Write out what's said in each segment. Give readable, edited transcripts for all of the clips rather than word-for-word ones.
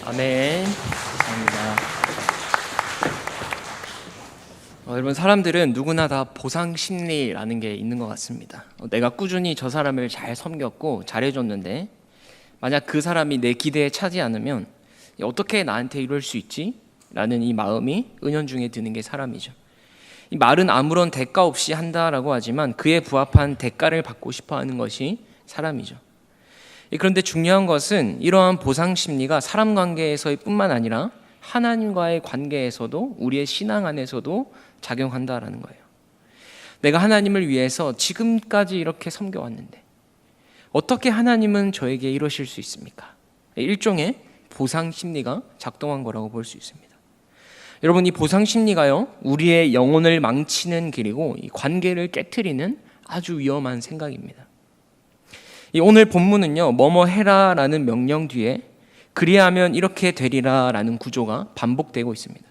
아멘. 감사합니다. 여러분, 사람들은 누구나 다 보상 심리라는 게 있는 것 같습니다. 내가 꾸준히 저 사람을 잘 섬겼고 잘해줬는데 만약 그 사람이 내 기대에 차지 않으면 어떻게 나한테 이럴 수 있지? 라는 이 마음이 은연중에 드는 게 사람이죠. 이 말은 아무런 대가 없이 한다라고 하지만 그에 부합한 대가를 받고 싶어 하는 것이 사람이죠. 그런데 중요한 것은 이러한 보상 심리가 사람 관계에서의 뿐만 아니라 하나님과의 관계에서도, 우리의 신앙 안에서도 작용한다라는 거예요. 내가 하나님을 위해서 지금까지 이렇게 섬겨왔는데 어떻게 하나님은 저에게 이러실 수 있습니까? 일종의 보상 심리가 작동한 거라고 볼 수 있습니다. 여러분, 이 보상 심리가요, 우리의 영혼을 망치는 길이고 이 관계를 깨트리는 아주 위험한 생각입니다. 오늘 본문은요, 뭐뭐 해라라는 명령 뒤에 그리하면 이렇게 되리라라는 구조가 반복되고 있습니다.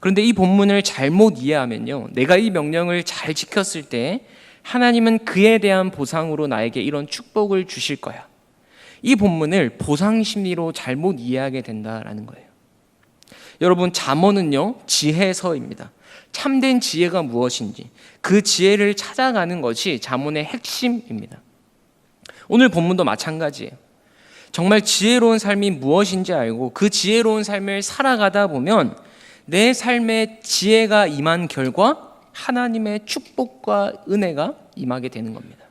그런데 이 본문을 잘못 이해하면요, 내가 이 명령을 잘 지켰을 때 하나님은 그에 대한 보상으로 나에게 이런 축복을 주실 거야. 이 본문을 보상 심리로 잘못 이해하게 된다라는 거예요. 여러분, 잠언은요, 지혜서입니다. 참된 지혜가 무엇인지 그 지혜를 찾아가는 것이 잠언의 핵심입니다. 오늘 본문도 마찬가지예요. 정말 지혜로운 삶이 무엇인지 알고 그 지혜로운 삶을 살아가다 보면 내 삶에 지혜가 임한 결과 하나님의 축복과 은혜가 임하게 되는 겁니다.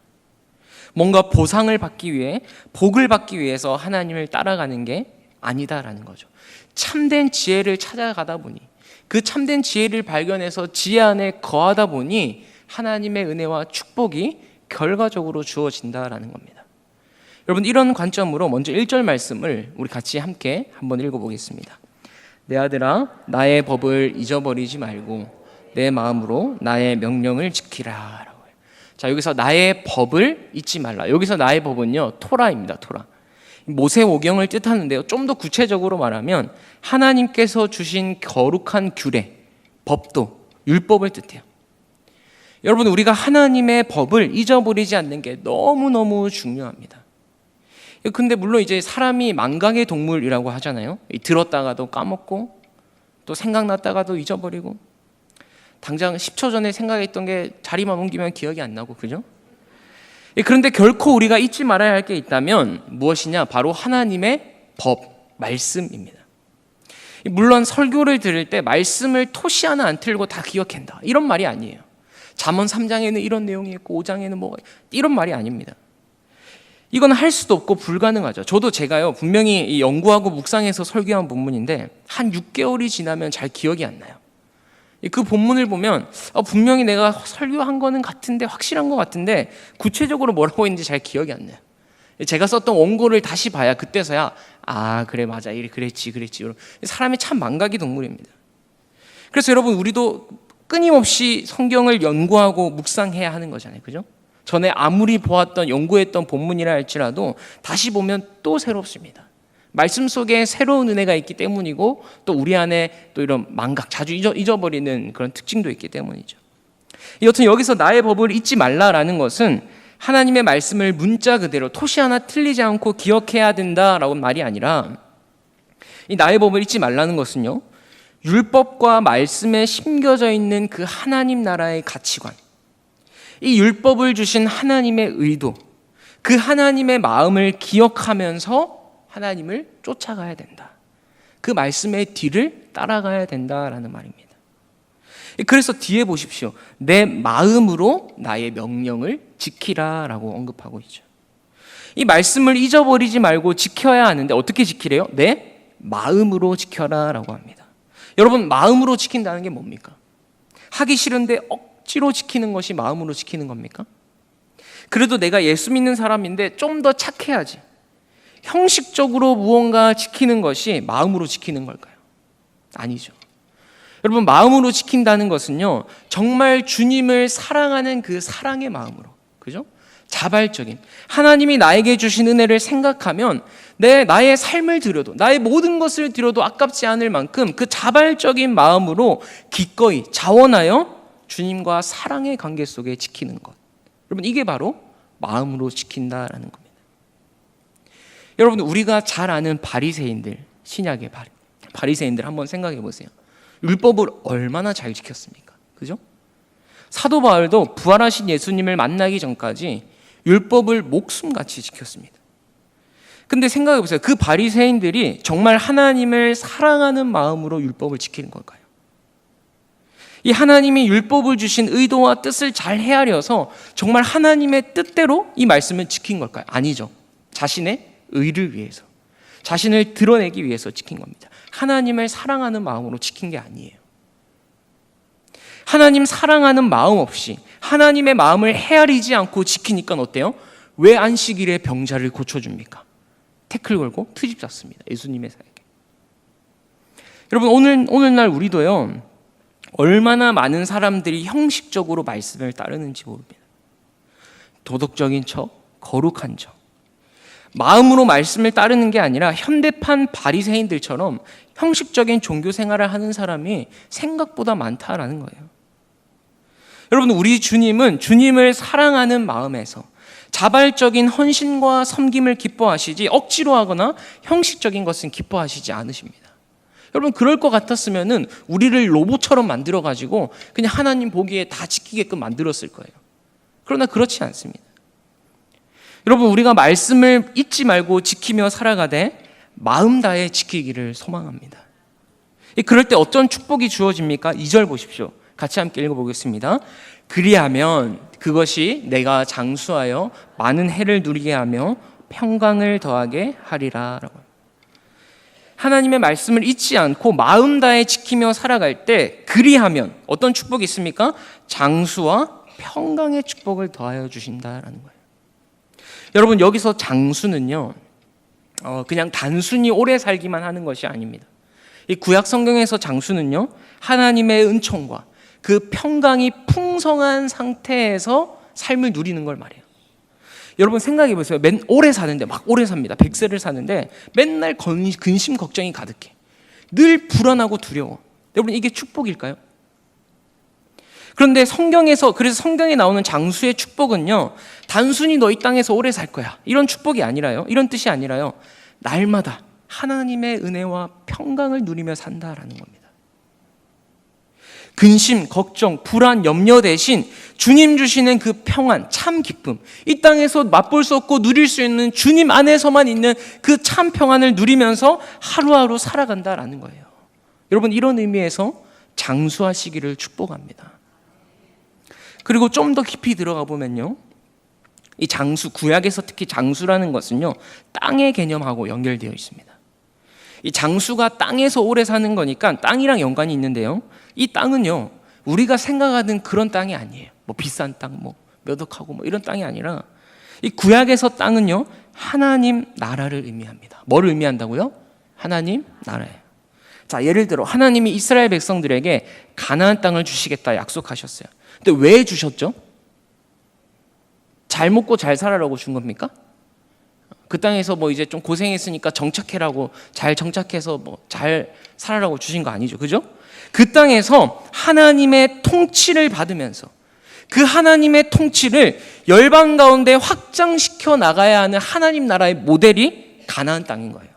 뭔가 보상을 받기 위해, 복을 받기 위해서 하나님을 따라가는 게 아니다라는 거죠. 참된 지혜를 찾아가다 보니, 그 참된 지혜를 발견해서 지혜 안에 거하다 보니 하나님의 은혜와 축복이 결과적으로 주어진다라는 겁니다. 여러분, 이런 관점으로 먼저 1절 말씀을 우리 같이 함께 한번 읽어보겠습니다. 내 아들아, 나의 법을 잊어버리지 말고 내 마음으로 나의 명령을 지키라. 라고 해요. 자, 여기서 나의 법을 잊지 말라. 여기서 나의 법은요, 토라입니다. 토라. 모세오경을 뜻하는데요, 좀 더 구체적으로 말하면 하나님께서 주신 거룩한 규례, 법도, 율법을 뜻해요. 여러분, 우리가 하나님의 법을 잊어버리지 않는 게 너무너무 중요합니다. 근데 물론 이제 사람이 망각의 동물이라고 하잖아요. 들었다가도 까먹고 또 생각났다가도 잊어버리고, 당장 10초 전에 생각했던 게 자리만 옮기면 기억이 안 나고, 그죠? 그런데 결코 우리가 잊지 말아야 할 게 있다면 무엇이냐? 바로 하나님의 법, 말씀입니다. 물론 설교를 들을 때 말씀을 토시 하나 안 틀고 다 기억한다, 이런 말이 아니에요. 잠언 3장에는 이런 내용이 있고 5장에는 뭐가, 이런 말이 아닙니다. 이건 할 수도 없고 불가능하죠. 저도 제가요, 분명히 연구하고 묵상해서 설교한 본문인데 한 6개월이 지나면 잘 기억이 안 나요. 그 본문을 보면 분명히 내가 설교한 거는 같은데, 확실한 것 같은데 구체적으로 뭐라고 했는지 잘 기억이 안 나요. 제가 썼던 원고를 다시 봐야 그때서야 그래, 맞아, 그랬지. 사람이 참 망각의 동물입니다. 그래서 여러분, 우리도 끊임없이 성경을 연구하고 묵상해야 하는 거잖아요, 그죠? 전에 아무리 보았던, 연구했던 본문이라 할지라도 다시 보면 또 새롭습니다. 말씀 속에 새로운 은혜가 있기 때문이고, 또 우리 안에 또 이런 망각, 자주 잊어버리는 그런 특징도 있기 때문이죠. 여튼 여기서 나의 법을 잊지 말라라는 것은 하나님의 말씀을 문자 그대로 토시 하나 틀리지 않고 기억해야 된다라고 말이 아니라, 이 나의 법을 잊지 말라는 것은요, 율법과 말씀에 심겨져 있는 그 하나님 나라의 가치관, 이 율법을 주신 하나님의 의도, 그 하나님의 마음을 기억하면서 하나님을 쫓아가야 된다. 그 말씀의 뒤를 따라가야 된다라는 말입니다. 그래서 뒤에 보십시오. 내 마음으로 나의 명령을 지키라라고 언급하고 있죠. 이 말씀을 잊어버리지 말고 지켜야 하는데 어떻게 지키래요? 내 마음으로 지켜라라고 합니다. 여러분, 마음으로 지킨다는 게 뭡니까? 하기 싫은데 억지로 지키는 것이 마음으로 지키는 겁니까? 그래도 내가 예수 믿는 사람인데 좀 더 착해야지, 형식적으로 무언가 지키는 것이 마음으로 지키는 걸까요? 아니죠. 여러분, 마음으로 지킨다는 것은요, 정말 주님을 사랑하는 그 사랑의 마음으로, 그죠? 자발적인, 하나님이 나에게 주신 은혜를 생각하면 나의 삶을 드려도, 나의 모든 것을 드려도 아깝지 않을 만큼 그 자발적인 마음으로 기꺼이 자원하여 주님과 사랑의 관계 속에 지키는 것. 여러분, 이게 바로 마음으로 지킨다라는 겁니다. 여러분, 우리가 잘 아는 바리새인들, 신약의 바리새인들 한번 생각해 보세요. 율법을 얼마나 잘 지켰습니까? 그죠? 사도 바울도 부활하신 예수님을 만나기 전까지 율법을 목숨같이 지켰습니다. 근데 생각해 보세요. 그 바리새인들이 정말 하나님을 사랑하는 마음으로 율법을 지키는 걸까요? 이 하나님이 율법을 주신 의도와 뜻을 잘 헤아려서 정말 하나님의 뜻대로 이 말씀을 지킨 걸까요? 아니죠. 자신의 의를 위해서, 자신을 드러내기 위해서 지킨 겁니다. 하나님을 사랑하는 마음으로 지킨 게 아니에요. 하나님 사랑하는 마음 없이 하나님의 마음을 헤아리지 않고 지키니까 어때요? 왜 안식일에 병자를 고쳐줍니까? 태클 걸고 트집 잡습니다. 예수님의 사역에. 여러분, 오늘날 우리도요, 얼마나 많은 사람들이 형식적으로 말씀을 따르는지 모릅니다. 도덕적인 척, 거룩한 척. 마음으로 말씀을 따르는 게 아니라 현대판 바리새인들처럼 형식적인 종교 생활을 하는 사람이 생각보다 많다라는 거예요. 여러분, 우리 주님은 주님을 사랑하는 마음에서 자발적인 헌신과 섬김을 기뻐하시지 억지로 하거나 형식적인 것은 기뻐하시지 않으십니다. 여러분, 그럴 것 같았으면은 우리를 로봇처럼 만들어가지고 그냥 하나님 보기에 다 지키게끔 만들었을 거예요. 그러나 그렇지 않습니다. 여러분, 우리가 말씀을 잊지 말고 지키며 살아가되 마음 다해 지키기를 소망합니다. 그럴 때 어떤 축복이 주어집니까? 2절 보십시오. 같이 함께 읽어보겠습니다. 그리하면 그것이 내가 장수하여 많은 해를 누리게 하며 평강을 더하게 하리라. 라고. 하나님의 말씀을 잊지 않고 마음 다해 지키며 살아갈 때 그리하면 어떤 축복이 있습니까? 장수와 평강의 축복을 더하여 주신다라는 거예요. 여러분, 여기서 장수는요, 그냥 단순히 오래 살기만 하는 것이 아닙니다. 이 구약 성경에서 장수는요, 하나님의 은총과 그 평강이 풍성한 상태에서 삶을 누리는 걸 말해요. 여러분, 생각해 보세요. 오래 사는데, 막 오래 삽니다. 100세를 사는데 맨날 근심 걱정이 가득해. 늘 불안하고 두려워. 여러분, 이게 축복일까요? 그런데 그래서 성경에 나오는 장수의 축복은요, 단순히 너 이 땅에서 오래 살 거야, 이런 축복이 아니라요, 이런 뜻이 아니라요, 날마다 하나님의 은혜와 평강을 누리며 산다라는 겁니다. 근심, 걱정, 불안, 염려 대신 주님 주시는 그 평안, 참 기쁨, 이 땅에서 맛볼 수 없고 누릴 수 있는 주님 안에서만 있는 그 참 평안을 누리면서 하루하루 살아간다라는 거예요. 여러분, 이런 의미에서 장수하시기를 축복합니다. 그리고 좀 더 깊이 들어가 보면요, 이 장수, 구약에서 특히 장수라는 것은요, 땅의 개념하고 연결되어 있습니다. 이 장수가 땅에서 오래 사는 거니까 땅이랑 연관이 있는데요, 이 땅은요, 우리가 생각하는 그런 땅이 아니에요. 뭐 비싼 땅, 뭐 몇 억하고 뭐 이런 땅이 아니라, 이 구약에서 땅은요, 하나님 나라를 의미합니다. 뭐를 의미한다고요? 하나님 나라예요. 자, 예를 들어 하나님이 이스라엘 백성들에게 가나안 땅을 주시겠다 약속하셨어요. 근데 왜 주셨죠? 잘 먹고 잘 살아라고 준 겁니까? 그 땅에서 뭐 이제 좀 고생했으니까 정착해라고, 잘 정착해서 뭐 잘 살아라고 주신 거 아니죠, 그죠? 그 땅에서 하나님의 통치를 받으면서 그 하나님의 통치를 열방 가운데 확장시켜 나가야 하는 하나님 나라의 모델이 가나안 땅인 거예요.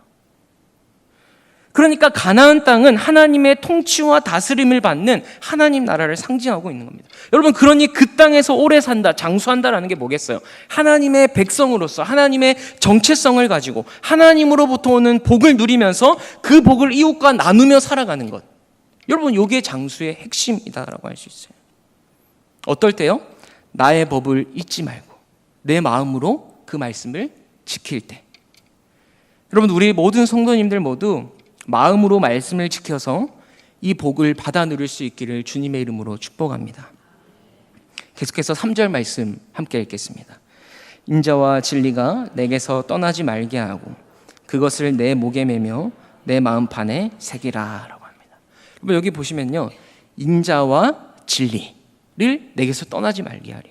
그러니까 가나안 땅은 하나님의 통치와 다스림을 받는 하나님 나라를 상징하고 있는 겁니다. 여러분, 그러니 그 땅에서 오래 산다, 장수한다라는 게 뭐겠어요? 하나님의 백성으로서 하나님의 정체성을 가지고 하나님으로부터 오는 복을 누리면서 그 복을 이웃과 나누며 살아가는 것. 여러분, 이게 장수의 핵심이다라고 할 수 있어요. 어떨 때요? 나의 법을 잊지 말고 내 마음으로 그 말씀을 지킬 때. 여러분, 우리 모든 성도님들 모두 마음으로 말씀을 지켜서 이 복을 받아 누릴 수 있기를 주님의 이름으로 축복합니다. 계속해서 3절 말씀 함께 읽겠습니다. 인자와 진리가 내게서 떠나지 말게 하고 그것을 내 목에 매며 내 마음판에 새기라 라고 합니다. 여기 보시면요, 인자와 진리를 내게서 떠나지 말게 하려.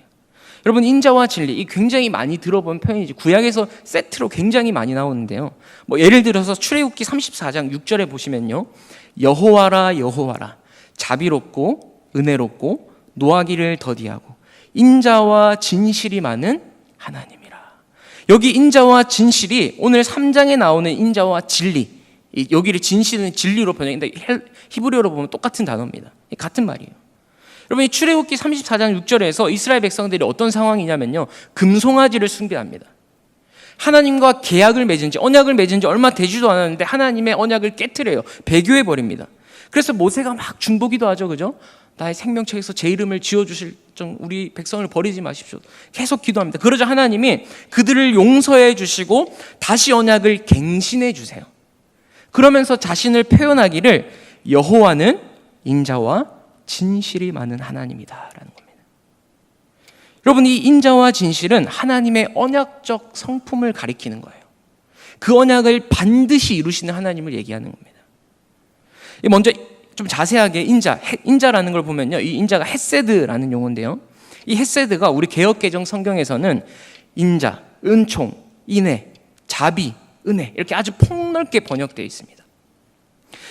여러분, 인자와 진리, 이 굉장히 많이 들어본 표현이지, 구약에서 세트로 굉장히 많이 나오는데요, 뭐 예를 들어서 출애굽기 34장 6절에 보시면요, 여호와라 여호와라 자비롭고 은혜롭고 노하기를 더디하고 인자와 진실이 많은 하나님이라. 여기 인자와 진실이 오늘 3장에 나오는 인자와 진리, 여기를 진실은 진리로 번역인데 히브리어로 보면 똑같은 단어입니다. 같은 말이에요. 여러분, 이 출애굽기 34장 6절에서 이스라엘 백성들이 어떤 상황이냐면요, 금송아지를 숭배합니다. 하나님과 계약을 맺은 지, 언약을 맺은 지 얼마 되지도 않았는데 하나님의 언약을 깨트려요. 배교해 버립니다. 그래서 모세가 막 중보기도 하죠, 그죠? 나의 생명책에서 제 이름을 지어주실 우리 백성을 버리지 마십시오. 계속 기도합니다. 그러자 하나님이 그들을 용서해 주시고 다시 언약을 갱신해 주세요. 그러면서 자신을 표현하기를 여호와는 인자와 진실이 많은 하나님이다라는 겁니다. 여러분, 이 인자와 진실은 하나님의 언약적 성품을 가리키는 거예요. 그 언약을 반드시 이루시는 하나님을 얘기하는 겁니다. 먼저 좀 자세하게 인자라는 걸 보면요, 이 인자가 헤세드라는 용어인데요, 이 헤세드가 우리 개역개정 성경에서는 인자, 은총, 인애, 자비, 은혜 이렇게 아주 폭넓게 번역되어 있습니다.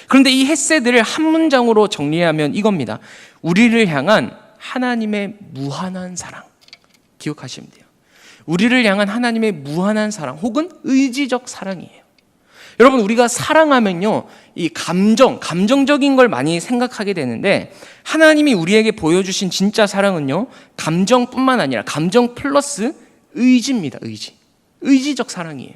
그런데 이 헤세드를 한 문장으로 정리하면 이겁니다. 우리를 향한 하나님의 무한한 사랑. 기억하시면 돼요. 우리를 향한 하나님의 무한한 사랑 혹은 의지적 사랑이에요. 여러분, 우리가 사랑하면요, 이 감정적인 걸 많이 생각하게 되는데 하나님이 우리에게 보여주신 진짜 사랑은요, 감정뿐만 아니라 감정 플러스 의지입니다. 의지적 사랑이에요.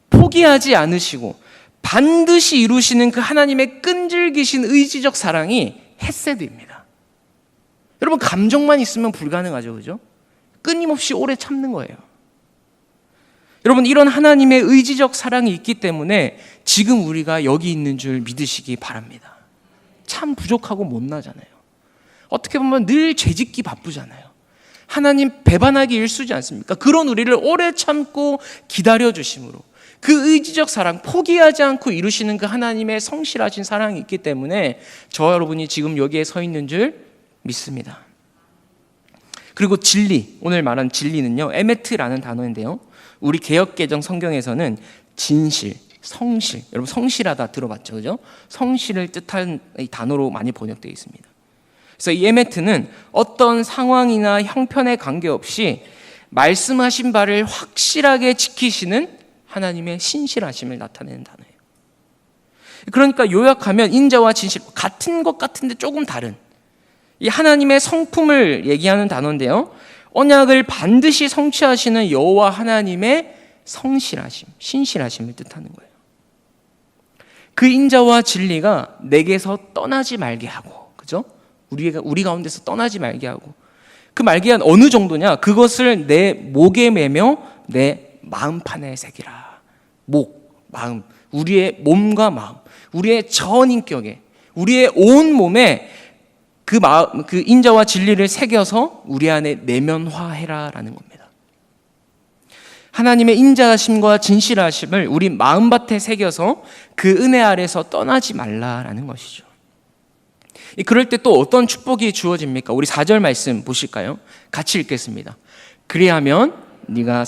포기하지 않으시고 반드시 이루시는 그 하나님의 끈질기신 의지적 사랑이 헤세드입니다. 여러분, 감정만 있으면 불가능하죠, 그죠? 끊임없이 오래 참는 거예요. 여러분, 이런 하나님의 의지적 사랑이 있기 때문에 지금 우리가 여기 있는 줄 믿으시기 바랍니다. 참 부족하고 못나잖아요. 어떻게 보면 늘 죄짓기 바쁘잖아요. 하나님 배반하기 일쑤지 않습니까? 그런 우리를 오래 참고 기다려주심으로 그 의지적 사랑, 포기하지 않고 이루시는 그 하나님의 성실하신 사랑이 있기 때문에 저와 여러분이 지금 여기에 서 있는 줄 믿습니다. 그리고 진리, 오늘 말한 진리는요, 에메트라는 단어인데요, 우리 개역개정 성경에서는 진실, 성실, 여러분 성실하다 들어봤죠, 그죠? 성실을 뜻하는 이 단어로 많이 번역되어 있습니다. 그래서 이 에메트는 어떤 상황이나 형편에 관계없이 말씀하신 바를 확실하게 지키시는 하나님의 신실하심을 나타내는 단어예요. 그러니까 요약하면 인자와 진실, 같은 것 같은데 조금 다른 이 하나님의 성품을 얘기하는 단어인데요, 언약을 반드시 성취하시는 여호와 하나님의 성실하심, 신실하심을 뜻하는 거예요. 그 인자와 진리가 내게서 떠나지 말게 하고, 그죠? 우리 가운데서 떠나지 말게 하고, 그 말기한 어느 정도냐? 그것을 내 목에 매며 내 마음판에 새기라. 목, 마음, 우리의 몸과 마음, 우리의 전 인격에, 우리의 온 몸에 그 인자와 진리를 새겨서 우리 안에 내면화해라라는 겁니다. 하나님의 인자하심과 진실하심을 우리 마음밭에 새겨서 그 은혜 아래서 떠나지 말라라는 것이죠. 그럴 때 또 어떤 축복이 주어집니까? 우리 4절 말씀 보실까요? 같이 읽겠습니다. 그리하면 네가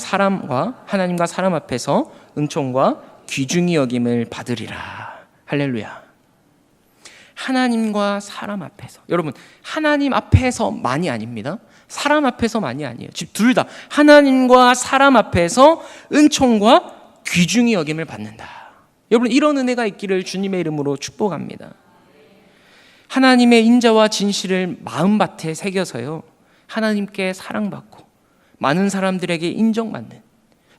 하나님과 사람 앞에서 은총과 귀중히 여김을 받으리라. 할렐루야. 하나님과 사람 앞에서, 여러분 하나님 앞에서만이 아닙니다. 사람 앞에서만이 아니에요. 둘 다 하나님과 사람 앞에서 은총과 귀중히 여김을 받는다. 여러분, 이런 은혜가 있기를 주님의 이름으로 축복합니다. 하나님의 인자와 진실을 마음밭에 새겨서요, 하나님께 사랑받고 많은 사람들에게 인정받는,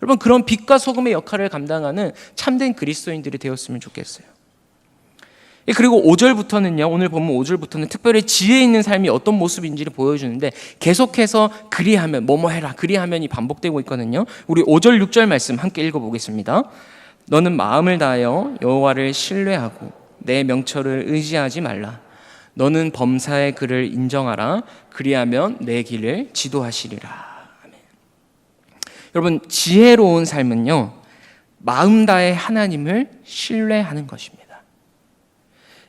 여러분 그런 빛과 소금의 역할을 감당하는 참된 그리스도인들이 되었으면 좋겠어요. 그리고 5절부터는요, 오늘 보면 5절부터는 특별히 지혜 있는 삶이 어떤 모습인지를 보여주는데 계속해서 그리하면, 뭐뭐 해라, 그리하면이 반복되고 있거든요. 우리 5절 6절 말씀 함께 읽어보겠습니다. 너는 마음을 다하여 여호와를 신뢰하고 내 명철을 의지하지 말라. 너는 범사의 그를 인정하라. 그리하면 내 길을 지도하시리라. 아멘. 여러분, 지혜로운 삶은요, 마음 다해 하나님을 신뢰하는 것입니다.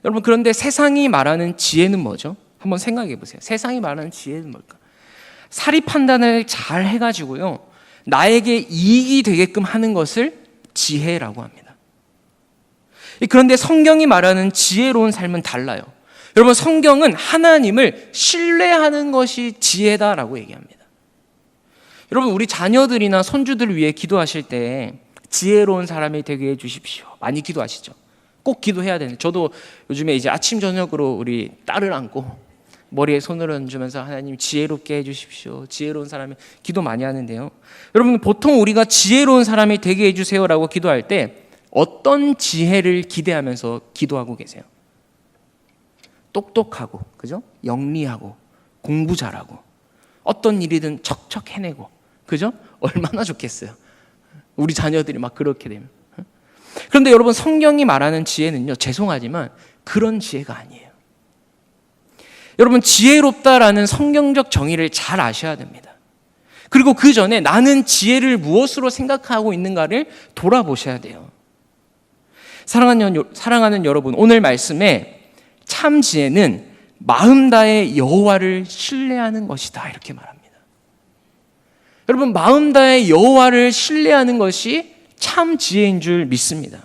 여러분, 그런데 세상이 말하는 지혜는 뭐죠? 한번 생각해 보세요. 세상이 말하는 지혜는 뭘까? 사리 판단을 잘 해가지고요, 나에게 이익이 되게끔 하는 것을 지혜라고 합니다. 그런데 성경이 말하는 지혜로운 삶은 달라요. 여러분, 성경은 하나님을 신뢰하는 것이 지혜다라고 얘기합니다. 여러분, 우리 자녀들이나 손주들을 위해 기도하실 때 지혜로운 사람이 되게 해주십시오. 많이 기도하시죠. 꼭 기도해야 되는. 저도 요즘에 이제 아침 저녁으로 우리 딸을 안고 머리에 손을 얹으면서 하나님 지혜롭게 해주십시오. 지혜로운 사람이 기도 많이 하는데요. 여러분 보통 우리가 지혜로운 사람이 되게 해주세요라고 기도할 때 어떤 지혜를 기대하면서 기도하고 계세요? 똑똑하고, 그죠? 영리하고, 공부 잘하고, 어떤 일이든 척척 해내고, 그죠? 얼마나 좋겠어요. 우리 자녀들이 막 그렇게 되면. 그런데 여러분 성경이 말하는 지혜는요, 죄송하지만 그런 지혜가 아니에요. 여러분 지혜롭다라는 성경적 정의를 잘 아셔야 됩니다. 그리고 그 전에 나는 지혜를 무엇으로 생각하고 있는가를 돌아보셔야 돼요. 사랑하는 여러분, 오늘 말씀에 참 지혜는 마음 다해 여호와를 신뢰하는 것이다 이렇게 말합니다. 여러분 마음 다해 여호와를 신뢰하는 것이 참 지혜인 줄 믿습니다.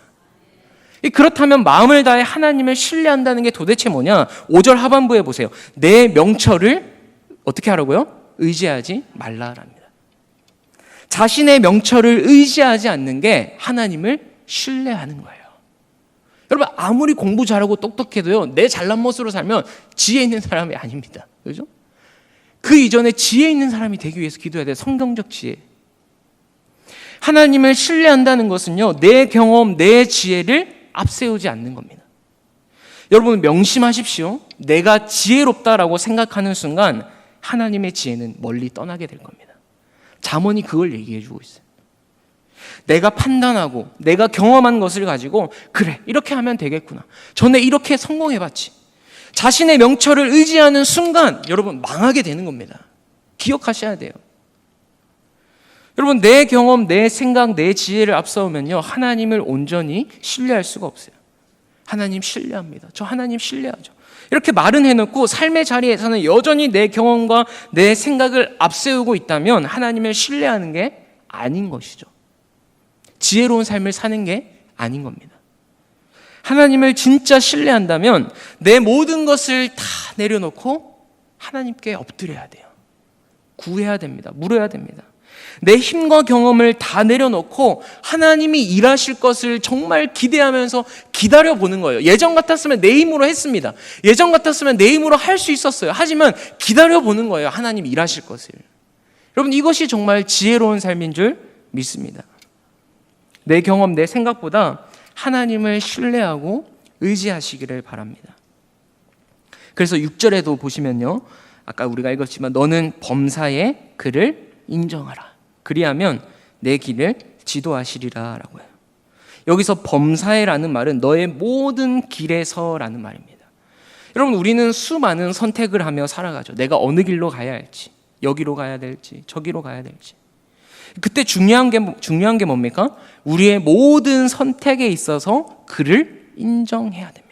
그렇다면 마음을 다해 하나님을 신뢰한다는 게 도대체 뭐냐? 5절 하반부에 보세요. 내 명철을 어떻게 하라고요? 의지하지 말라랍니다. 자신의 명철을 의지하지 않는 게 하나님을 신뢰하는 거예요. 여러분 아무리 공부 잘하고 똑똑해도요, 내 잘난 멋으로 살면 지혜 있는 사람이 아닙니다. 그죠? 그 이전에 지혜 있는 사람이 되기 위해서 기도해야 돼요. 성경적 지혜. 하나님을 신뢰한다는 것은요, 내 경험, 내 지혜를 앞세우지 않는 겁니다. 여러분 명심하십시오. 내가 지혜롭다라고 생각하는 순간 하나님의 지혜는 멀리 떠나게 될 겁니다. 잠언이 그걸 얘기해 주고 있어요. 내가 판단하고 내가 경험한 것을 가지고 그래 이렇게 하면 되겠구나, 전에 이렇게 성공해봤지, 자신의 명철을 의지하는 순간 여러분 망하게 되는 겁니다. 기억하셔야 돼요. 여러분 내 경험, 내 생각, 내 지혜를 앞세우면요 하나님을 온전히 신뢰할 수가 없어요. 하나님 신뢰합니다. 저 하나님 신뢰하죠. 이렇게 말은 해놓고 삶의 자리에서는 여전히 내 경험과 내 생각을 앞세우고 있다면 하나님을 신뢰하는 게 아닌 것이죠. 지혜로운 삶을 사는 게 아닌 겁니다. 하나님을 진짜 신뢰한다면 내 모든 것을 다 내려놓고 하나님께 엎드려야 돼요. 구해야 됩니다. 물어야 됩니다. 내 힘과 경험을 다 내려놓고 하나님이 일하실 것을 정말 기대하면서 기다려보는 거예요. 예전 같았으면 내 힘으로 했습니다. 예전 같았으면 내 힘으로 할 수 있었어요. 하지만 기다려보는 거예요. 하나님이 일하실 것을. 여러분 이것이 정말 지혜로운 삶인 줄 믿습니다. 내 경험, 내 생각보다 하나님을 신뢰하고 의지하시기를 바랍니다. 그래서 6절에도 보시면요, 아까 우리가 읽었지만 너는 범사에 그를 인정하라. 그리하면 내 길을 지도하시리라 라고 해요. 여기서 범사에라는 말은 너의 모든 길에서라는 말입니다. 여러분 우리는 수많은 선택을 하며 살아가죠. 내가 어느 길로 가야 할지, 여기로 가야 될지, 저기로 가야 될지. 그때 중요한 게 뭡니까? 우리의 모든 선택에 있어서 그를 인정해야 됩니다.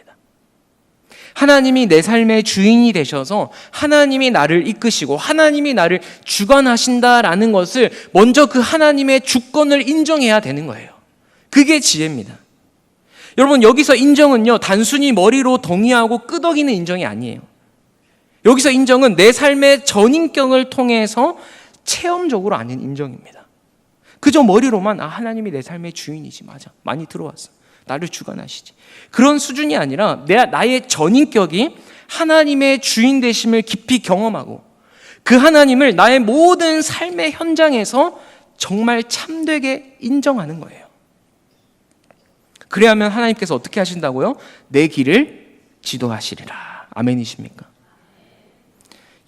하나님이 내 삶의 주인이 되셔서 하나님이 나를 이끄시고 하나님이 나를 주관하신다라는 것을 먼저 그 하나님의 주권을 인정해야 되는 거예요. 그게 지혜입니다. 여러분 여기서 인정은요 단순히 머리로 동의하고 끄덕이는 인정이 아니에요. 여기서 인정은 내 삶의 전인격을 통해서 체험적으로 아는 인정입니다. 그저 머리로만 하나님이 내 삶의 주인이지, 맞아, 많이 들어왔어, 나를 주관하시지, 그런 수준이 아니라 나의 전인격이 하나님의 주인 되심을 깊이 경험하고 그 하나님을 나의 모든 삶의 현장에서 정말 참되게 인정하는 거예요. 그래야만 하나님께서 어떻게 하신다고요? 내 길을 지도하시리라. 아멘이십니까?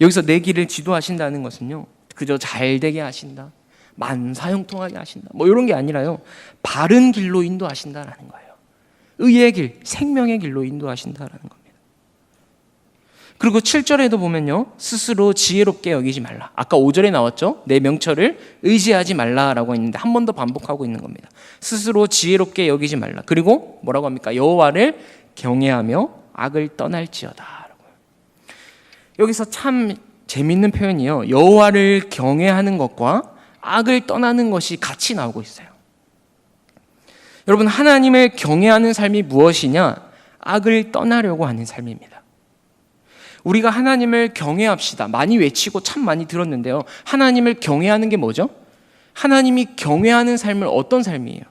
여기서 내 길을 지도하신다는 것은요 그저 잘되게 하신다, 만사형통하게 하신다, 뭐 이런 게 아니라요 바른 길로 인도하신다라는 거예요. 의의 길, 생명의 길로 인도하신다라는 겁니다. 그리고 7절에도 보면요 스스로 지혜롭게 여기지 말라. 아까 5절에 나왔죠. 내 명철을 의지하지 말라라고 했는데 한 번 더 반복하고 있는 겁니다. 스스로 지혜롭게 여기지 말라. 그리고 뭐라고 합니까? 여호와를 경외하며 악을 떠날지어다. 여기서 참 재밌는 표현이요, 여호와를 경외하는 것과 악을 떠나는 것이 같이 나오고 있어요. 여러분 하나님을 경외하는 삶이 무엇이냐? 악을 떠나려고 하는 삶입니다. 우리가 하나님을 경외합시다 많이 외치고 참 많이 들었는데요, 하나님을 경외하는 게 뭐죠? 하나님이 경외하는 삶은 어떤 삶이에요?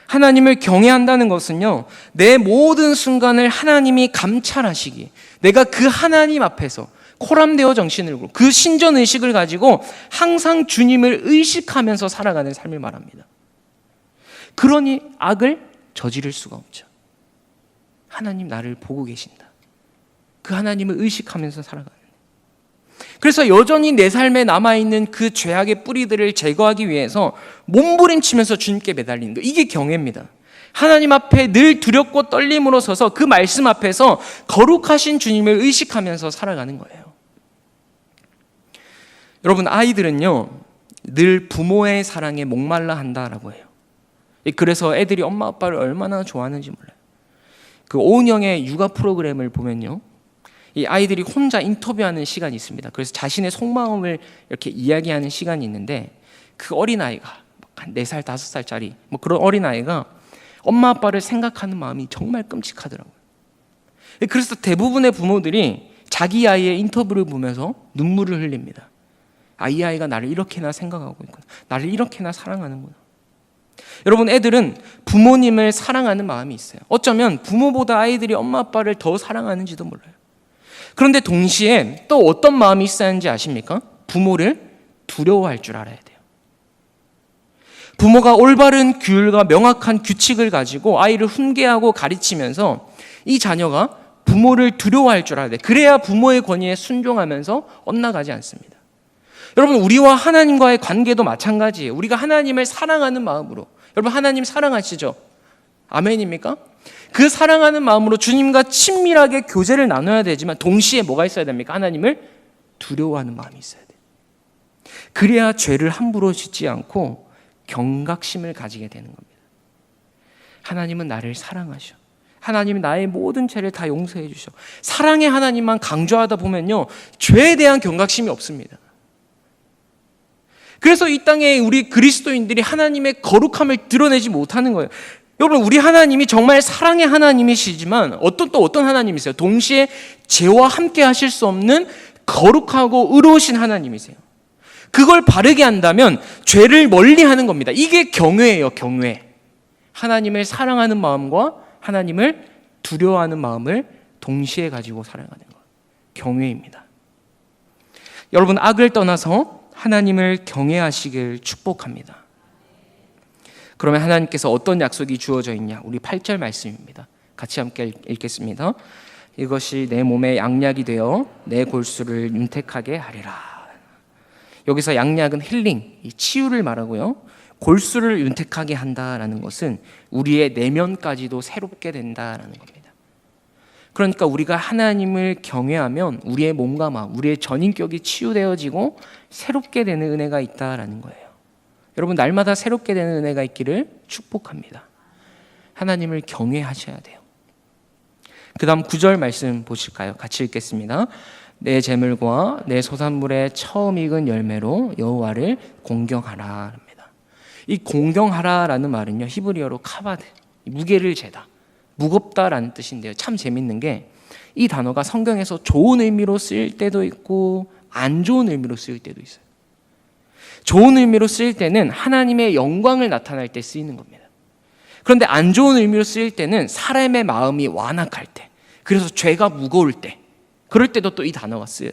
하나님을 경외한다는 것은요, 내 모든 순간을 하나님이 감찰하시기, 내가 그 하나님 앞에서 코람데오 정신을 두고 그 신전 의식을 가지고 항상 주님을 의식하면서 살아가는 삶을 말합니다. 그러니 악을 저지를 수가 없죠. 하나님 나를 보고 계신다. 그 하나님을 의식하면서 살아가는. 그래서 여전히 내 삶에 남아있는 그 죄악의 뿌리들을 제거하기 위해서 몸부림치면서 주님께 매달리는 거, 이게 경외입니다. 하나님 앞에 늘 두렵고 떨림으로 서서 그 말씀 앞에서 거룩하신 주님을 의식하면서 살아가는 거예요. 여러분, 아이들은요 늘 부모의 사랑에 목말라 한다라고 해요. 그래서 애들이 엄마 아빠를 얼마나 좋아하는지 몰라요. 그 오은영의 육아 프로그램을 보면요, 이 아이들이 혼자 인터뷰하는 시간이 있습니다. 그래서 자신의 속마음을 이렇게 이야기하는 시간이 있는데, 그 어린아이가 한 4살, 5살짜리 뭐 그런 어린아이가 엄마 아빠를 생각하는 마음이 정말 끔찍하더라고요. 그래서 대부분의 부모들이 자기 아이의 인터뷰를 보면서 눈물을 흘립니다. 아, 이 아이가 나를 이렇게나 생각하고 있구나. 나를 이렇게나 사랑하는구나. 여러분, 애들은 부모님을 사랑하는 마음이 있어요. 어쩌면 부모보다 아이들이 엄마 아빠를 더 사랑하는지도 몰라요. 그런데 동시에 또 어떤 마음이 있어야 하는지 아십니까? 부모를 두려워할 줄 알아야 돼요. 부모가 올바른 규율과 명확한 규칙을 가지고 아이를 훈계하고 가르치면서 이 자녀가 부모를 두려워할 줄 알아야 돼요. 그래야 부모의 권위에 순종하면서 엇나가지 않습니다. 여러분, 우리와 하나님과의 관계도 마찬가지예요. 우리가 하나님을 사랑하는 마음으로, 여러분 하나님 사랑하시죠? 아멘입니까? 그 사랑하는 마음으로 주님과 친밀하게 교제를 나눠야 되지만 동시에 뭐가 있어야 됩니까? 하나님을 두려워하는 마음이 있어야 돼요. 그래야 죄를 함부로 짓지 않고 경각심을 가지게 되는 겁니다. 하나님은 나를 사랑하셔. 하나님은 나의 모든 죄를 다 용서해 주셔. 사랑의 하나님만 강조하다 보면요, 죄에 대한 경각심이 없습니다. 그래서 이 땅에 우리 그리스도인들이 하나님의 거룩함을 드러내지 못하는 거예요. 여러분, 우리 하나님이 정말 사랑의 하나님이시지만 어떤 하나님이세요? 동시에 죄와 함께 하실 수 없는 거룩하고 의로우신 하나님이세요. 그걸 바르게 한다면 죄를 멀리하는 겁니다. 이게 경외예요, 경외. 하나님을 사랑하는 마음과 하나님을 두려워하는 마음을 동시에 가지고 살아가는 것, 경외입니다. 여러분, 악을 떠나서 하나님을 경외하시길 축복합니다. 그러면 하나님께서 어떤 약속이 주어져 있냐? 우리 8절 말씀입니다. 같이 함께 읽겠습니다. 이것이 내 몸에 양약이 되어 내 골수를 윤택하게 하리라. 여기서 양약은 힐링, 치유를 말하고요, 골수를 윤택하게 한다라는 것은 우리의 내면까지도 새롭게 된다라는 겁니다. 그러니까 우리가 하나님을 경외하면 우리의 몸과 마음, 우리의 전인격이 치유되어지고 새롭게 되는 은혜가 있다라는 거예요. 여러분, 날마다 새롭게 되는 은혜가 있기를 축복합니다. 하나님을 경외하셔야 돼요. 그 다음 9절 말씀 보실까요? 같이 읽겠습니다. 내 재물과 내 소산물의 처음 익은 열매로 여호와를 공경하라 합니다. 이 공경하라라는 말은요, 히브리어로 카바드, 무게를 재다, 무겁다라는 뜻인데요. 참 재밌는 게 이 단어가 성경에서 좋은 의미로 쓰일 때도 있고 안 좋은 의미로 쓰일 때도 있어요. 좋은 의미로 쓰일 때는 하나님의 영광을 나타낼 때 쓰이는 겁니다. 그런데 안 좋은 의미로 쓰일 때는 사람의 마음이 완악할 때, 그래서 죄가 무거울 때, 그럴 때도 또 이 단어가 쓰여요.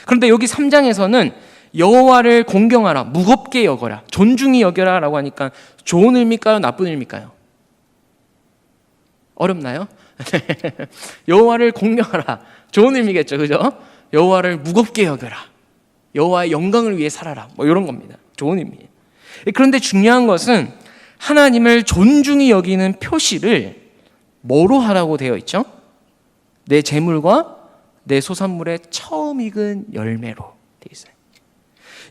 그런데 여기 3장에서는 여호와를 공경하라, 무겁게 여겨라, 존중히 여겨라 라고 하니까 좋은 의미일까요? 나쁜 의미일까요? 어렵나요? 여호와를 공경하라, 좋은 의미겠죠, 그죠? 여호와를 무겁게 여겨라, 여호와의 영광을 위해 살아라, 뭐 이런 겁니다. 좋은 의미예요. 그런데 중요한 것은 하나님을 존중히 여기는 표시를 뭐로 하라고 되어 있죠? 내 재물과 내 소산물의 처음 익은 열매로 되어 있어요.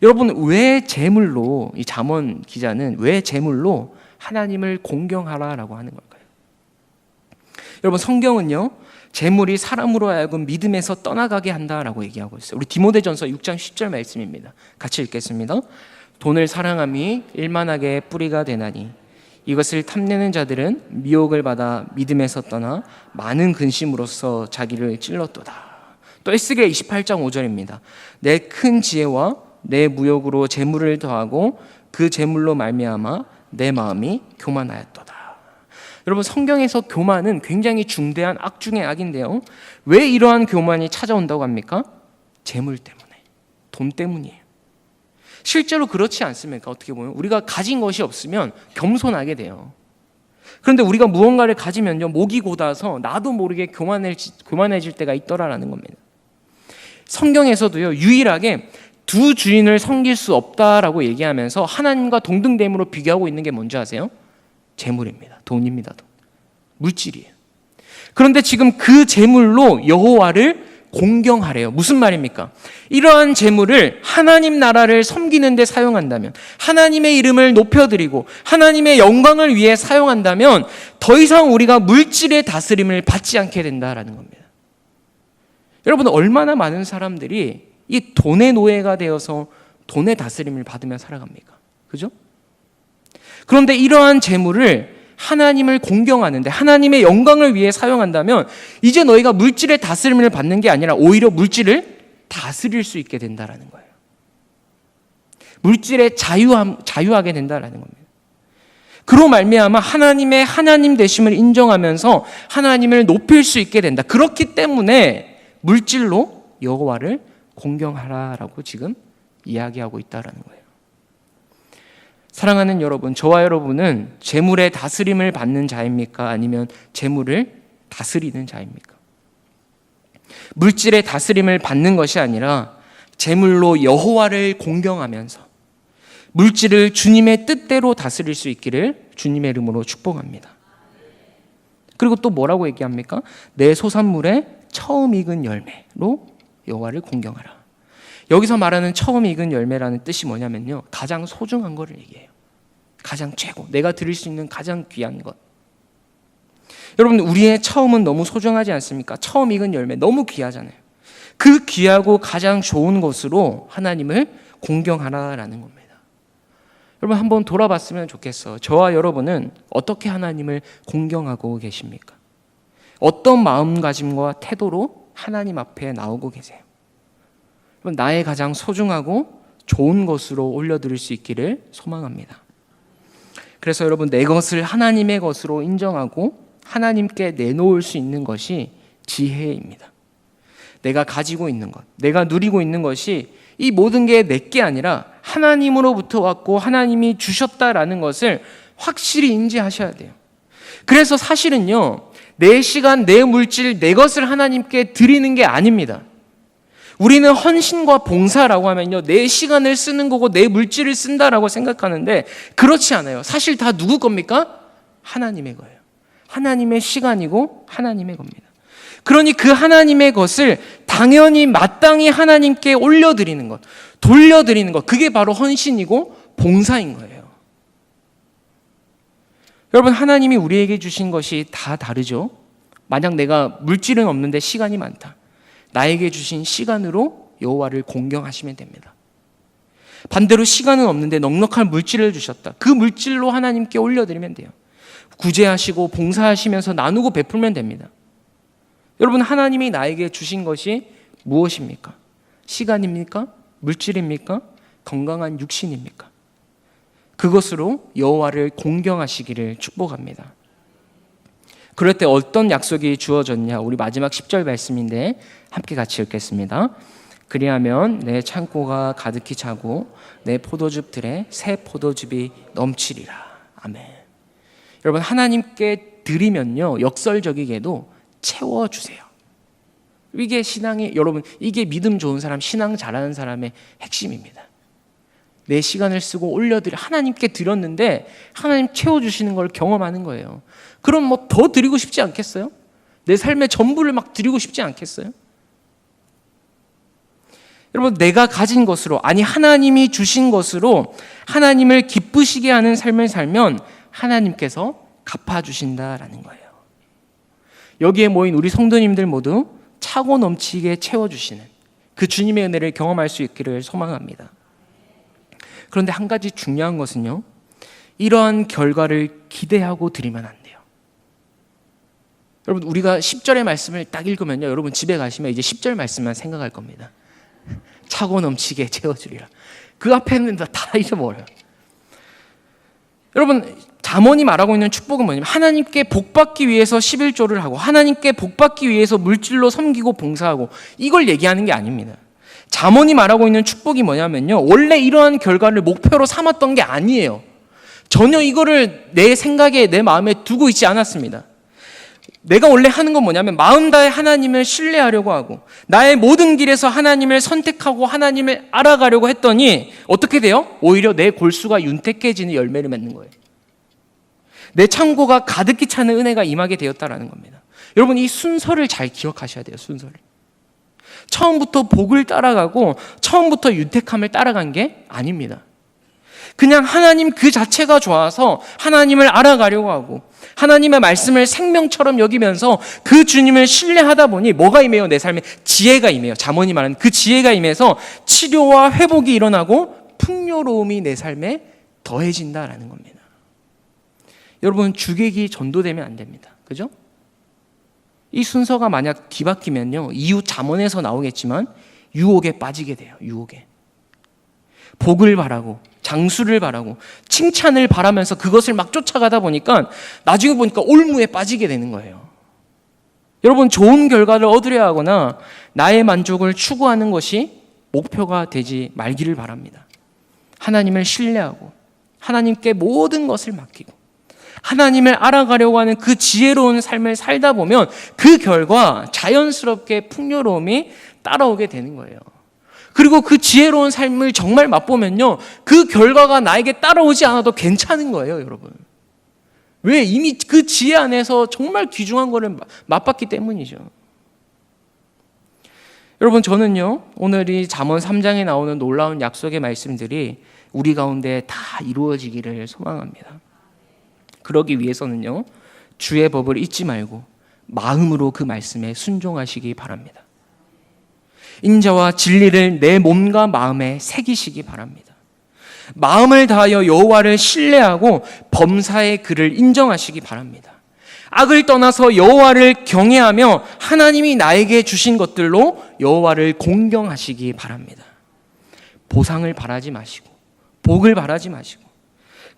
여러분, 왜 재물로, 이 잠언 기자는 왜 재물로 하나님을 공경하라라고 하는 걸까요? 여러분, 성경은요, 재물이 사람으로 하여금 믿음에서 떠나가게 한다라고 얘기하고 있어요. 우리 디모데전서 6장 10절 말씀입니다. 같이 읽겠습니다. 돈을 사랑함이 일만하게 뿌리가 되나니 이것을 탐내는 자들은 미혹을 받아 믿음에서 떠나 많은 근심으로써 자기를 찔렀도다. 또 에스겔 28장 5절입니다. 내 큰 지혜와 내 무역으로 재물을 더하고 그 재물로 말미암아 내 마음이 교만하였도다. 여러분, 성경에서 교만은 굉장히 중대한 악 중의 악인데요, 왜 이러한 교만이 찾아온다고 합니까? 재물 때문에, 돈 때문이에요. 실제로 그렇지 않습니까? 어떻게 보면 우리가 가진 것이 없으면 겸손하게 돼요. 그런데 우리가 무언가를 가지면요, 목이 곧아서 나도 모르게 교만해질 때가 있더라라는 겁니다. 성경에서도요, 유일하게 두 주인을 섬길 수 없다라고 얘기하면서 하나님과 동등됨으로 비교하고 있는 게 뭔지 아세요? 재물입니다. 돈입니다. 돈. 물질이에요. 그런데 지금 그 재물로 여호와를 공경하래요. 무슨 말입니까? 이러한 재물을 하나님 나라를 섬기는 데 사용한다면, 하나님의 이름을 높여드리고 하나님의 영광을 위해 사용한다면 더 이상 우리가 물질의 다스림을 받지 않게 된다라는 겁니다. 여러분, 얼마나 많은 사람들이 이 돈의 노예가 되어서 돈의 다스림을 받으며 살아갑니까? 그죠? 그런데 이러한 재물을 하나님을 공경하는데, 하나님의 영광을 위해 사용한다면 이제 너희가 물질의 다스림을 받는 게 아니라 오히려 물질을 다스릴 수 있게 된다라는 거예요. 물질에 자유하게 된다라는 겁니다. 그로 말미암아 하나님의 하나님 되심을 인정하면서 하나님을 높일 수 있게 된다. 그렇기 때문에 물질로 여호와를 공경하라라고 지금 이야기하고 있다라는 거예요. 사랑하는 여러분, 저와 여러분은 재물의 다스림을 받는 자입니까? 아니면 재물을 다스리는 자입니까? 물질의 다스림을 받는 것이 아니라 재물로 여호와를 공경하면서 물질을 주님의 뜻대로 다스릴 수 있기를 주님의 이름으로 축복합니다. 그리고 또 뭐라고 얘기합니까? 내 소산물의 처음 익은 열매로 여호와를 공경하라. 여기서 말하는 처음 익은 열매라는 뜻이 뭐냐면요, 가장 소중한 거를 얘기해요. 가장 최고, 내가 드릴 수 있는 가장 귀한 것. 여러분, 우리의 처음은 너무 소중하지 않습니까? 처음 익은 열매 너무 귀하잖아요. 그 귀하고 가장 좋은 것으로 하나님을 공경하라라는 겁니다. 여러분, 한번 돌아봤으면 좋겠어요. 저와 여러분은 어떻게 하나님을 공경하고 계십니까? 어떤 마음가짐과 태도로 하나님 앞에 나오고 계세요? 나의 가장 소중하고 좋은 것으로 올려드릴 수 있기를 소망합니다. 그래서 여러분, 내 것을 하나님의 것으로 인정하고 하나님께 내놓을 수 있는 것이 지혜입니다. 내가 가지고 있는 것, 내가 누리고 있는 것이 이 모든 게 내 게 아니라 하나님으로부터 왔고 하나님이 주셨다라는 것을 확실히 인지하셔야 돼요. 그래서 사실은요, 내 시간, 내 물질, 내 것을 하나님께 드리는 게 아닙니다. 우리는 헌신과 봉사라고 하면요, 내 시간을 쓰는 거고 내 물질을 쓴다라고 생각하는데 그렇지 않아요. 사실 다 누구 겁니까? 하나님의 거예요. 하나님의 시간이고 하나님의 겁니다. 그러니 그 하나님의 것을 당연히 마땅히 하나님께 올려드리는 것, 돌려드리는 것, 그게 바로 헌신이고 봉사인 거예요. 여러분, 하나님이 우리에게 주신 것이 다 다르죠. 만약 내가 물질은 없는데 시간이 많다, 나에게 주신 시간으로 여호와를 공경하시면 됩니다. 반대로 시간은 없는데 넉넉한 물질을 주셨다, 그 물질로 하나님께 올려드리면 돼요. 구제하시고 봉사하시면서 나누고 베풀면 됩니다. 여러분, 하나님이 나에게 주신 것이 무엇입니까? 시간입니까? 물질입니까? 건강한 육신입니까? 그것으로 여호와를 공경하시기를 축복합니다. 그럴 때 어떤 약속이 주어졌냐? 우리 마지막 10절 말씀인데 함께 같이 읽겠습니다. 그리하면 내 창고가 가득히 차고 내 포도즙들에 새 포도즙이 넘치리라. 아멘. 여러분, 하나님께 드리면요, 역설적이게도 채워주세요. 이게 신앙이, 여러분, 이게 믿음 좋은 사람, 신앙 잘하는 사람의 핵심입니다. 내 시간을 쓰고 하나님께 드렸는데 하나님 채워주시는 걸 경험하는 거예요. 그럼 뭐 더 드리고 싶지 않겠어요? 내 삶의 전부를 막 드리고 싶지 않겠어요? 여러분, 내가 가진 것으로, 아니 하나님이 주신 것으로 하나님을 기쁘시게 하는 삶을 살면 하나님께서 갚아주신다라는 거예요. 여기에 모인 우리 성도님들 모두 차고 넘치게 채워주시는 그 주님의 은혜를 경험할 수 있기를 소망합니다. 그런데 한 가지 중요한 것은요, 이러한 결과를 기대하고 드리면 안 돼요. 여러분, 우리가 10절의 말씀을 딱 읽으면요, 여러분 집에 가시면 이제 10절 말씀만 생각할 겁니다. 차고 넘치게 채워주리라. 그 앞에는 다 잊어버려요. 여러분, 잠언이 말하고 있는 축복은 뭐냐면 하나님께 복받기 위해서 11조를 하고 하나님께 복받기 위해서 물질로 섬기고 봉사하고 이걸 얘기하는 게 아닙니다. 잠언이 말하고 있는 축복이 뭐냐면요, 원래 이러한 결과를 목표로 삼았던 게 아니에요. 전혀 이거를 내 생각에 내 마음에 두고 있지 않았습니다. 내가 원래 하는 건 뭐냐면 마음 다해 하나님을 신뢰하려고 하고 나의 모든 길에서 하나님을 선택하고 하나님을 알아가려고 했더니 어떻게 돼요? 오히려 내 골수가 윤택해지는 열매를 맺는 거예요. 내 창고가 가득히 차는 은혜가 임하게 되었다라는 겁니다. 여러분, 이 순서를 잘 기억하셔야 돼요. 순서를. 처음부터 복을 따라가고 처음부터 윤택함을 따라간 게 아닙니다. 그냥 하나님 그 자체가 좋아서 하나님을 알아가려고 하고 하나님의 말씀을 생명처럼 여기면서 그 주님을 신뢰하다 보니 뭐가 임해요? 내 삶에 지혜가 임해요. 잠언이 말하는 그 지혜가 임해서 치료와 회복이 일어나고 풍요로움이 내 삶에 더해진다라는 겁니다. 여러분, 주객이 전도되면 안 됩니다. 그죠? 이 순서가 만약 뒤바뀌면요, 이후 잠언에서 나오겠지만 유혹에 빠지게 돼요. 유혹에. 복을 바라고 장수를 바라고 칭찬을 바라면서 그것을 막 쫓아가다 보니까 나중에 보니까 올무에 빠지게 되는 거예요. 여러분, 좋은 결과를 얻으려 하거나 나의 만족을 추구하는 것이 목표가 되지 말기를 바랍니다. 하나님을 신뢰하고 하나님께 모든 것을 맡기고 하나님을 알아가려고 하는 그 지혜로운 삶을 살다 보면 그 결과 자연스럽게 풍요로움이 따라오게 되는 거예요. 그리고 그 지혜로운 삶을 정말 맛보면요, 그 결과가 나에게 따라오지 않아도 괜찮은 거예요, 여러분. 왜? 이미 그 지혜 안에서 정말 귀중한 거를 맛봤기 때문이죠. 여러분, 저는요, 오늘 이 잠언 3장에 나오는 놀라운 약속의 말씀들이 우리 가운데 다 이루어지기를 소망합니다. 그러기 위해서는요, 주의 법을 잊지 말고 마음으로 그 말씀에 순종하시기 바랍니다. 인자와 진리를 내 몸과 마음에 새기시기 바랍니다. 마음을 다하여 여호와를 신뢰하고 범사의 그를 인정하시기 바랍니다. 악을 떠나서 여호와를 경외하며 하나님이 나에게 주신 것들로 여호와를 공경하시기 바랍니다. 보상을 바라지 마시고 복을 바라지 마시고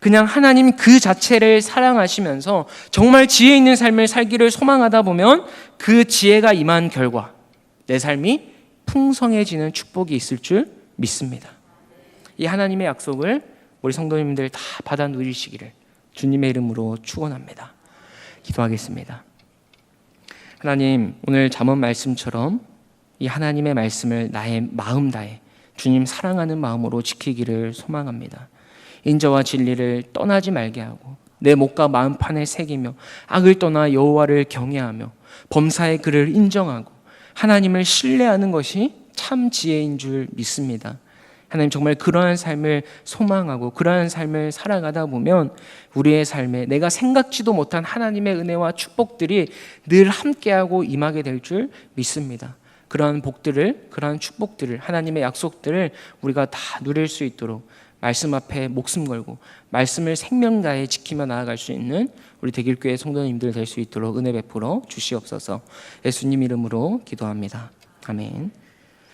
그냥 하나님 그 자체를 사랑하시면서 정말 지혜 있는 삶을 살기를 소망하다 보면 그 지혜가 임한 결과 내 삶이 풍성해지는 축복이 있을 줄 믿습니다. 이 하나님의 약속을 우리 성도님들 다 받아 누리시기를 주님의 이름으로 축원합니다. 기도하겠습니다. 하나님, 오늘 잠언 말씀처럼 이 하나님의 말씀을 나의 마음 다해 주님 사랑하는 마음으로 지키기를 소망합니다. 인자와 진리를 떠나지 말게 하고 내 목과 마음판에 새기며 악을 떠나 여호와를 경외하며 범사의 그를 인정하고 하나님을 신뢰하는 것이 참 지혜인 줄 믿습니다. 하나님, 정말 그러한 삶을 소망하고 그러한 삶을 살아가다 보면 우리의 삶에 내가 생각지도 못한 하나님의 은혜와 축복들이 늘 함께하고 임하게 될 줄 믿습니다. 그러한 복들을, 그러한 축복들을, 하나님의 약속들을 우리가 다 누릴 수 있도록 말씀 앞에 목숨 걸고 말씀을 생명 다해 지키며 나아갈 수 있는 우리 대길교회 성도님들 될 수 있도록 은혜 베풀어 주시옵소서. 예수님 이름으로 기도합니다. 아멘.